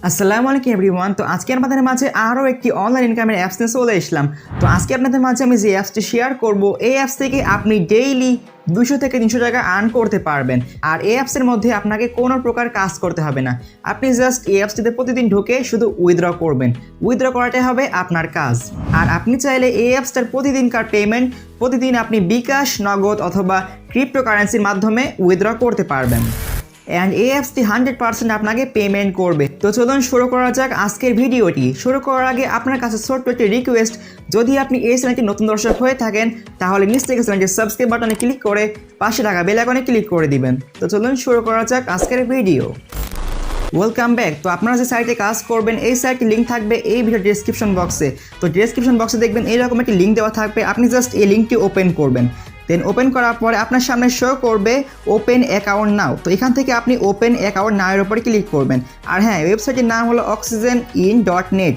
আসসালামু আলাইকুম এভরিওয়ান। তো আজকে আমাদের মাঝে আরও একটি অনলাইন ইনকামের অ্যাপস নিয়ে চলে এসলাম। তো আজকে আপনাদের মাঝে আমি যে অ্যাপসটি শেয়ার করব, এই অ্যাপস থেকে আপনি ডেইলি 200 থেকে 300 টাকা আর্ন করতে পারবেন। আর এই অ্যাপসের মধ্যে আপনাকে কোনো প্রকার কাজ করতে হবে না। আপনি জাস্ট এই অ্যাপসটিতে প্রতিদিন ঢুকে শুধু উইথড্র করবেন। উইথড্র করাটাই হবে আপনার কাজ। আর আপনি চাইলে এই অ্যাপসটার প্রতিদিনকার পেমেন্ট প্রতিদিন আপনি বিকাশ, নগদ অথবা ক্রিপ্টোকারেন্সির মাধ্যমে উইথড্র করতে পারবেন। অ্যান্ড এই অ্যাপসটি 100% আপনাকে পেমেন্ট করবে। তো চলুন শুরু করা যাক আজকের ভিডিওটি। শুরু করার আগে আপনার কাছে ছোট্ট একটি রিকোয়েস্ট, যদি আপনি এই চ্যানেলটি নতুন দর্শক হয়ে থাকেন তাহলে নিচ থেকে চ্যানেলটি সাবস্ক্রাইব বাটনে ক্লিক করে পাশে থাকা বেল আইকনে ক্লিক করে দিবেন। তো চলুন শুরু করা যাক আজকের ভিডিও। Welcome back. তো আপনারা যে সাইটে কাজ করবেন এই সাইটটির লিঙ্ক থাকবে এই ভিডিও ডেসক্রিপশন বক্সে। তো ডেসক্রিপশন বক্সে দেখবেন এইরকম একটি লিঙ্ক দেওয়া থাকবে, আপনি জাস্ট এই লিঙ্কটি ওপেন করবেন। দেন ওপেন করার পরে আপনার সামনে শো করবে ওপেন অ্যাকাউন্ট নাও। তো এখান থেকে আপনি ওপেন অ্যাকাউন্ট নাওয়ের উপরে ক্লিক করবেন। আর হ্যাঁ, ওয়েবসাইটের নাম হলো oxcigen.net।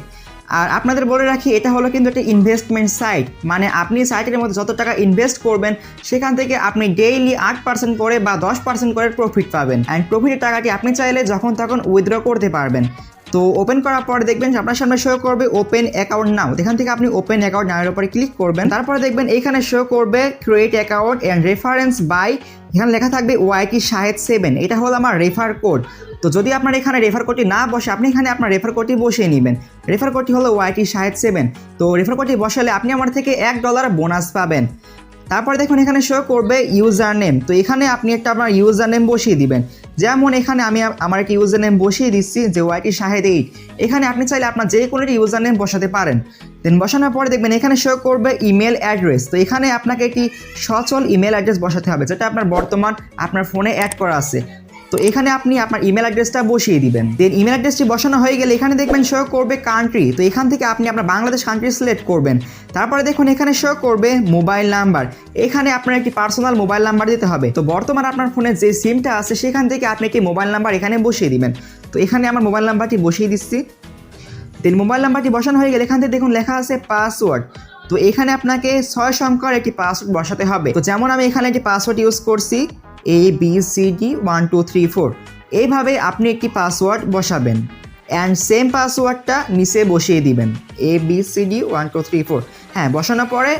আর আপনাদের বলে রাখি, এটা হলো কিন্তু একটা ইনভেস্টমেন্ট সাইট, মানে আপনি সাইটের মধ্যে যত টাকা ইনভেস্ট করবেন সেখান থেকে আপনি ডেইলি 8% করে বা 10% করে প্রফিট পাবেন। অ্যান্ড প্রফিটের টাকাটি আপনি চাইলে যখন তখন উইথড্র করতে পারবেন। তো ওপেন করার পরে দেখবেন আপনার সামনে শো করবে ওপেন অ্যাকাউন্ট নাও। এখান থেকে আপনি ওপেন অ্যাকাউন্ট নাওয়ের উপরে ক্লিক করবেন। তারপরে দেখবেন এখানে শো করবে create account and reference by, এখানে লেখা থাকবে ওয়াইটি শাহেদ 7। এটা হলো আমার রেফার কোড। তো যদি আপনার এখানে রেফার কোডটি না বসে, আপনি এখানে আপনার রেফার কোডটি বসিয়ে নেবেন। রেফার কোডটি হলো ওয়াইটি শাহেদ 7। তো রেফার কোডটি বসালে আপনি আমার থেকে $1 বোনাস পাবেন। তারপরে দেখুন এখানে শো করবে ইউজার নেম। তো এখানে আপনি একটা আপনার ইউজার নেম বসিয়ে দিবেন। যেমন এখানে আমি আমার একটা ইউজার নেম বসিয়ে দিচ্ছি যে ওয়াইটি শাহেদ 8। এখানে আপনি চাইলে আপনার যে কোনো একটি ইউজার নেম বসাতে পারেন। দেন বসানোর পরে দেখবেন এখানে শো করবে ইমেল অ্যাড্রেস। তো এখানে আপনাকে একটি সচল ইমেল অ্যাড্রেস বসাতে হবে, যেটা আপনার বর্তমান আপনার ফোনে অ্যাড করা আছে। তো এখানে আপনি আপনার ইমেল অ্যাড্রেসটা বসিয়ে দিবেন। দেন ইমেল অ্যাড্রেসটি বসানো হয়ে গেলে এখানে দেখবেন শো করবে কান্ট্রি। তো এখান থেকে আপনি আপনার বাংলাদেশ কান্ট্রি সিলেক্ট করবেন। তারপরে দেখুন এখানে শো করবে মোবাইল নাম্বার। এখানে আপনার একটি পার্সোনাল মোবাইল নাম্বার দিতে হবে। তো বর্তমান আপনার ফোনে যে সিমটা আছে সেখান থেকে আপনি একটি মোবাইল নাম্বার এখানে বসিয়ে দিবেন। তো এখানে আমার মোবাইল নাম্বারটি বসিয়ে দিচ্ছি। দেন মোবাইল নাম্বারটি বসানো হয়ে গেলে এখান থেকে দেখুন লেখা আছে পাসওয়ার্ড। তো এখানে আপনাকে 6 সংখ্যার একটি পাসওয়ার্ড বসাতে হবে। তো যেমন আমি এখানে একটি পাসওয়ার্ড ইউজ করছি ABCD1234। এইভাবে আপনি একটি পাসওয়ার্ড বসাবেন অ্যান্ড সেম পাসওয়ার্ডটা নিচে বসিয়ে দিবেন ABCD1234। হ্যাঁ, বসানোর পরে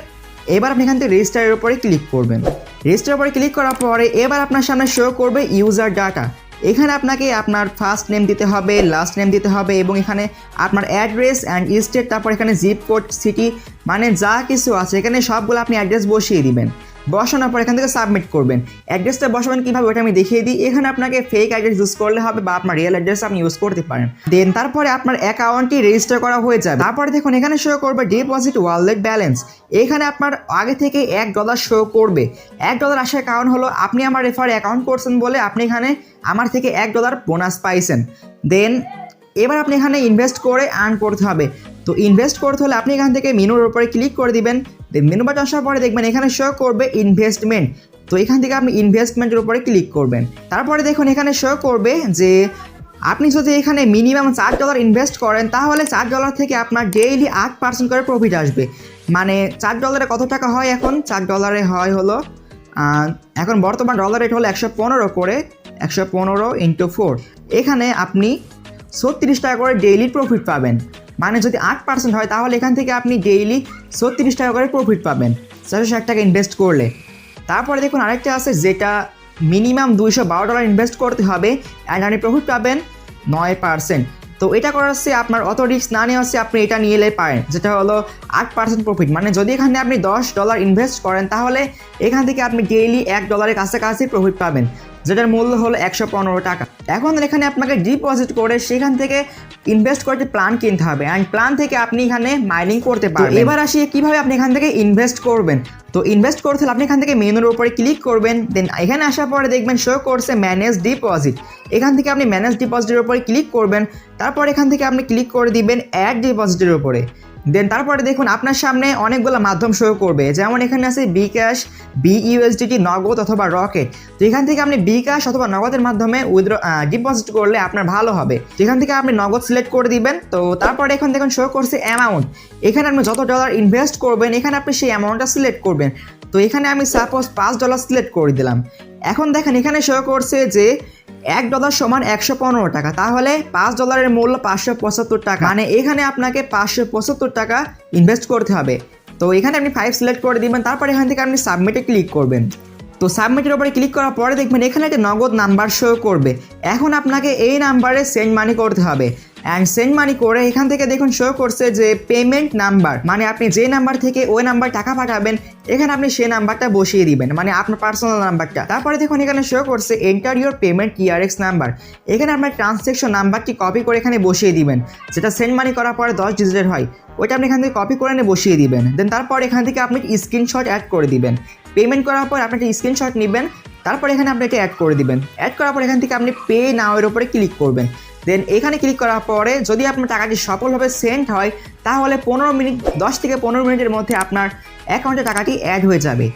এবার আপনি এখান থেকে রেজিস্টারের উপরে ক্লিক করবেন। রেজিস্টারের উপরে ক্লিক করার পরে এবার আপনার সামনে শো করবে ইউজার ডাটা। এখানে আপনাকে আপনার ফার্স্ট নেম দিতে হবে, লাস্ট নেম দিতে হবে এবং এখানে আপনার অ্যাড্রেস অ্যান্ড স্টেট, তারপর এখানে জিপ কোড, সিটি, মানে যা কিছু আছে এখানে সবগুলো আপনি অ্যাড্রেস বসিয়ে দিবেন। বসানোর পর এখান থেকে সাবমিট করবেন। অ্যাড্রেসটা বসাবেন কীভাবে ওটা আমি দেখিয়ে দিই। এখানে আপনাকে ফেক অ্যাড্রেস ইউজ করলে হবে বা আপনার রিয়েল অ্যাড্রেস আপনি ইউজ করতে পারেন। দেন তারপরে আপনার অ্যাকাউন্টটি রেজিস্টার করা হয়ে যাবে। তারপরে দেখুন এখানে শো করবে ডিপোজিট ওয়ালেট ব্যালেন্স। এখানে আপনার আগে থেকে $1 শো করবে। $1 আসার কারণ হলো আপনি আমার রেফারে অ্যাকাউন্ট করছেন বলে আপনি এখানে আমার থেকে $1 বোনাস পাইছেন। দেন এবার আপনি এখানে ইনভেস্ট করে আর্ন করতে হবে। তো ইনভেস্ট করতে হলে আপনি এখান থেকে মেনুর উপরে ক্লিক করে দিবেন। দেন মেনু বাটন আসার পরে দেখবেন এখানে শো করবে ইনভেস্টমেন্ট। তো এখান থেকে আপনি ইনভেস্টমেন্টের উপরে ক্লিক করবেন। তারপরে দেখুন এখানে শো করবে যে আপনি যদি এখানে মিনিমাম $4 ইনভেস্ট করেন তাহলে $4 থেকে আপনার ডেইলি 8% করে প্রফিট আসবে। মানে $4 কত টাকা হয় এখন? $4 হয় হলো এখন বর্তমান ডলার রেট হলো 115 করে, 115 × 4। এখানে আপনি 36 টাকা করে ডেইলি প্রফিট পাবেন। মানে যদি 8% হয় তাহলে এখান থেকে আপনি ডেইলি 36 টাকা করে প্রফিট পাবেন 460 টাকা ইনভেস্ট করলে। তারপরে দেখুন আরেকটা আছে যেটা মিনিমাম $212 ইনভেস্ট করতে হবে অ্যান্ড আপনি প্রফিট পাবেন 9%। তো এটা করার হচ্ছে আপনার অত রিস্ক না নিয়ে হচ্ছে আপনি এটা নিয়ে এলে পারেন, যেটা হলো 8% প্রফিট। মানে যদি এখানে আপনি $10 ইনভেস্ট করেন তাহলে এখান থেকে আপনি ডেইলি $1 কাছাকাছি প্রফিট পাবেন, যেটার মূল্য হলো 115 টাকা। এখন এখানে আপনাকে ডিপোজিট করে সেখান থেকে ইনভেস্ট করতে প্ল্যান কিনতে হবে অ্যান্ড প্ল্যান থেকে আপনি এখানে মাইনিং করতে পারবেন। এবার আসি কিভাবে আপনি এখান থেকে ইনভেস্ট করবেন। তো ইনভেস্ট করতে হলে আপনি এখান থেকে মেনুর উপরে ক্লিক করবেন। দেন এখানে আসার পরে দেখবেন শো করছে ম্যানেজ ডিপোজিট। এখান থেকে আপনি ম্যানেজ ডিপোজিটের উপরে ক্লিক করবেন। তারপর এখান থেকে আপনি ক্লিক করে দিবেন অ্যাড ডিপোজিটের উপরে। দেন তারপরে দেখুন আপনার সামনে অনেকগুলো মাধ্যম শো করবে, যেমন এখানে আছে বিকাশ, BUSDT, নগদ অথবা রকেট। তো এখান থেকে আপনি বিকাশ অথবা নগদের মাধ্যমে উইথড্র ডিপোজিট করলে আপনার ভালো হবে। তো এখান থেকে আপনি নগদ সিলেক্ট করে দিবেন। তো তারপরে এখন দেখুন শো করছে অ্যামাউন্ট। এখানে আপনি যত ডলার ইনভেস্ট করবেন এখানে আপনি সেই অ্যামাউন্টটা সিলেক্ট করবেন। তো এখানে আমি সাপোজ $5 সিলেক্ট করে দিলাম। এখন দেখেন এখানে শো করছে যে $1 সমান 115 টাকা, তাহলে $5 মূল্য 575 টাকা, মানে এখানে আপনাকে 575 টাকা ইনভেস্ট করতে হবে। তো এখানে আপনি 5 সিলেক্ট করে দিবেন, তারপর এখান থেকে আপনি সাবমিটে ক্লিক করবেন। তো সাবমিটের উপরে ক্লিক করার পরে দেখবেন এখানে একটা নগদ নাম্বার শো করবে। এখন আপনাকে এই নাম্বারে সেন্ড মানি করতে হবে। অ্যান্ড সেন্ড মানি করে এখান থেকে দেখুন শো করছে যে পেমেন্ট নাম্বার, মানে আপনি যে নাম্বার থেকে ওই নাম্বার টাকা পাঠাবেন এখানে আপনি সেই নাম্বারটা বসিয়ে দিবেন, মানে আপনার পার্সোনাল নাম্বারটা। তারপরে দেখুন এখানে শো করছে enter your payment TRX number. এখানে আপনার ট্রানজ্যাকশন নাম্বারটি কপি করে এখানে বসিয়ে দিবেন, যেটা সেন্ড মানি করার পরে 10 ডিজিটের হয়, ওইটা আপনি এখান থেকে কপি করে এনে বসিয়ে দিবেন। দেন তারপর এখান থেকে আপনি স্ক্রিনশট অ্যাড করে দিবেন। পেমেন্ট করার পর আপনি একটা স্ক্রিনশট নেবেন, তারপর এখানে আপনি এটা অ্যাড করে দিবেন। অ্যাড করার পর এখান থেকে আপনি পে নাও এর উপরে ক্লিক করবেন। দেন এখানে ক্লিক করার পরে যদি আপনার টাকাটি সফলভাবে সেন্ড হয় তাহলে 10 থেকে 15 মিনিটের মধ্যে আপনার অ্যাকাউন্টে টাকাটি অ্যাড হয়ে যাবে।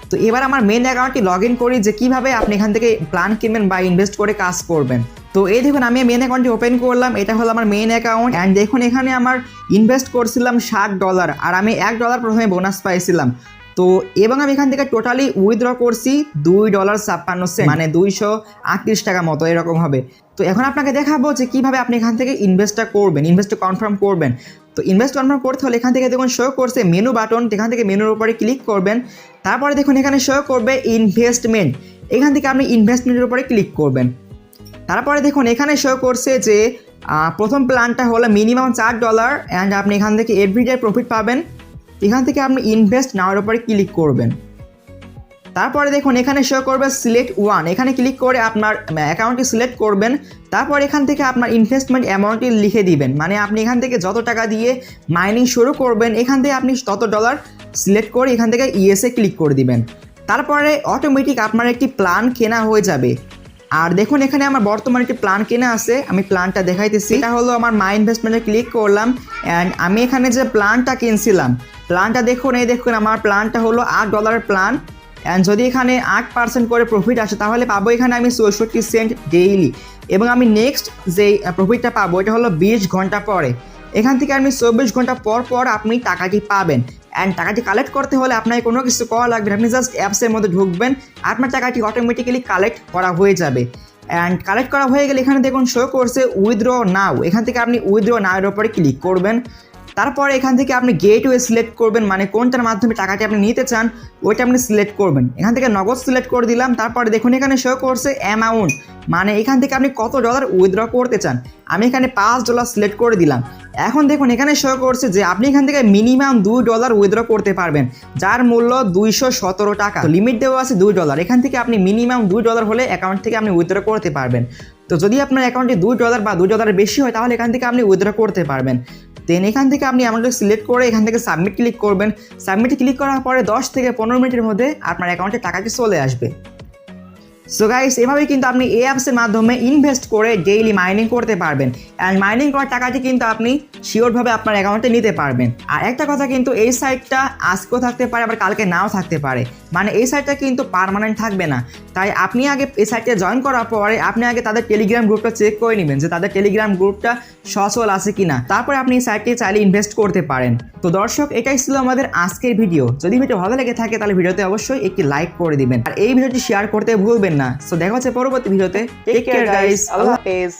তো এবার আমার মেন অ্যাকাউন্টটি লগ ইন করি যে কীভাবে আপনি এখান থেকে প্ল্যান কিনবেন বা ইনভেস্ট করে কাজ করবেন। তো এই দেখুন আমি মেন অ্যাকাউন্টটি ওপেন করলাম, এটা হলো আমার মেন অ্যাকাউন্ট। অ্যান্ড দেখুন এখানে আমার ইনভেস্ট করছিলাম $60 আর আমি $1 প্রথমে বোনাস পাইছিলাম। তো এবং আমি এখান থেকে টোটালি উইথড্র করছি $2.56, মানে 238 টাকা মতো এরকম হবে। তো এখন আপনাকে দেখাবো যে কীভাবে আপনি এখান থেকে ইনভেস্টটা করবেন, ইনভেস্টটা কনফার্ম করবেন। তো ইনভেস্ট কনফার্ম করতে হলে এখান থেকে দেখুন শো করছে মেনু বাটন, এখান থেকে মেনুর উপরে ক্লিক করবেন। তারপরে দেখুন এখানে শো করবে ইনভেস্টমেন্ট, এখান থেকে আপনি ইনভেস্টমেন্টের উপরে ক্লিক করবেন। তারপরে দেখুন এখানে শো করছে যে প্রথম প্ল্যানটা হলো মিনিমাম $4 অ্যান্ড আপনি এখান থেকে এভরিডে প্রফিট পাবেন। এখান থেকে আপনি ইনভেস্ট নাওয়ার উপরে ক্লিক করবেন। তারপরে দেখুন এখানে শো করবে সিলেক্ট ওয়ান, এখানে ক্লিক করে আপনার অ্যাকাউন্টটি সিলেক্ট করবেন। তারপর এখান থেকে আপনার ইনভেস্টমেন্ট অ্যামাউন্টটি লিখে দিবেন, মানে আপনি এখান থেকে যত টাকা দিয়ে মাইনিং শুরু করবেন এখান থেকে আপনি তত ডলার সিলেক্ট করে এখান থেকে ইয়েসে ক্লিক করে দিবেন। তারপরে অটোমেটিক আপনার একটি প্ল্যান কেনা হয়ে যাবে। আর দেখুন এখানে আমার বর্তমানে একটি প্ল্যান কেনা আছে, আমি প্ল্যানটা দেখাইতেছি। এটা হলো আমার মাই ইনভেস্টমেন্টে ক্লিক করলাম অ্যান্ড আমি এখানে যে প্ল্যানটা কিনছিলাম প্ল্যানটা দেখুন, এই দেখুন আমার প্ল্যানটা হলো $8 প্ল্যান। অ্যান্ড যদি এখানে 8% করে প্রফিট আসে তাহলে পাবো এখানে আমি 64 সেন্ট ডেইলি। এবং আমি নেক্সট যে প্রফিটটা পাবো এটা হলো 20 ঘন্টা পরে। এখান থেকে আপনি 24 ঘন্টা পর পর আপনি টাকাটি পাবেন। অ্যান্ড টাকাটি কালেক্ট করতে হলে আপনাকে কোনো কিছু করা লাগবে না, আপনি জাস্ট অ্যাপসের মধ্যে ঢুকবেন, আপনার টাকাটি অটোমেটিক্যালি কালেক্ট করা হয়ে যাবে। অ্যান্ড কালেক্ট করা হয়ে গেলে এখানে দেখুন শো করছে উইথড্র নাও, এখান থেকে আপনি উইথড্র নাও এর উপরে ক্লিক করবেন। তারপরে এখান থেকে আপনি গেটওয়ে সিলেক্ট করবেন, মানে কোনটার মাধ্যমে টাকাটি আপনি নিতে চান ওইটা আপনি সিলেক্ট করবেন। এখান থেকে নগদ সিলেক্ট করে দিলাম। তারপরে দেখুন এখানে শো করছে অ্যামাউন্ট, মানে এখান থেকে আপনি কত ডলার উইথড্র করতে চান। আমি এখানে $5 সিলেক্ট করে দিলাম। এখন দেখুন এখানে শো করছে যে আপনি এখান থেকে মিনিমাম $2 উইথড্র করতে পারবেন, যার মূল্য 217 টাকা। তো লিমিট দেওয়া আছে $2, এখান থেকে আপনি মিনিমাম $2 হলে অ্যাকাউন্ট থেকে আপনি উইথড্র করতে পারবেন। তো যদি আপনার অ্যাকাউন্টে $2 বা $2 বেশি হয় তাহলে এখান থেকে আপনি উইথড্র করতে পারবেন। দেন এখান থেকে আপনি অ্যামাউন্টটা সিলেক্ট করে এখান থেকে সাবমিট ক্লিক করবেন। সাবমিটে ক্লিক করার পরে 10 থেকে 15 মিনিটের মধ্যে আপনার অ্যাকাউন্টে টাকাটি চলে আসবে। সো গাইস এভাবেই কিন্তু আপনি এই অ্যাপসের মাধ্যমে ইনভেস্ট করে ডেইলি মাইনিং করতে পারবেন। অ্যান্ড মাইনিং করার টাকাটি কিন্তু আপনি শিওরভাবে আপনার অ্যাকাউন্টে নিতে পারবেন। আর একটা কথা কিন্তু এই সাইটটা আজকেও থাকতে পারে আবার কালকে নাও থাকতে পারে, মানে এই সাইটটা কিন্তু পার্মানেন্ট থাকবে না। তাই আপনি আগে এই সাইটে জয়েন করার পরে আপনি আগে তাদের টেলিগ্রাম গ্রুপটা চেক করে নেবেন যে তাদের টেলিগ্রাম গ্রুপটা সচল আছে কিনা, তারপরে আপনি এই সাইটটি চাইলে ইনভেস্ট করতে পারেন। তো দর্শক এটাই ছিল আমাদের আজকের ভিডিও। যদি ভিডিও ভালো লেগে থাকে তাহলে ভিডিওতে অবশ্যই একটি লাইক করে দিবেন আর এই ভিডিওটি শেয়ার করতে ভুলবেন না। সো দেখা হচ্ছে পরবর্তী ভিডিওতে। টেক কেয়ার গাইস, আল্লাহ হাফেজ।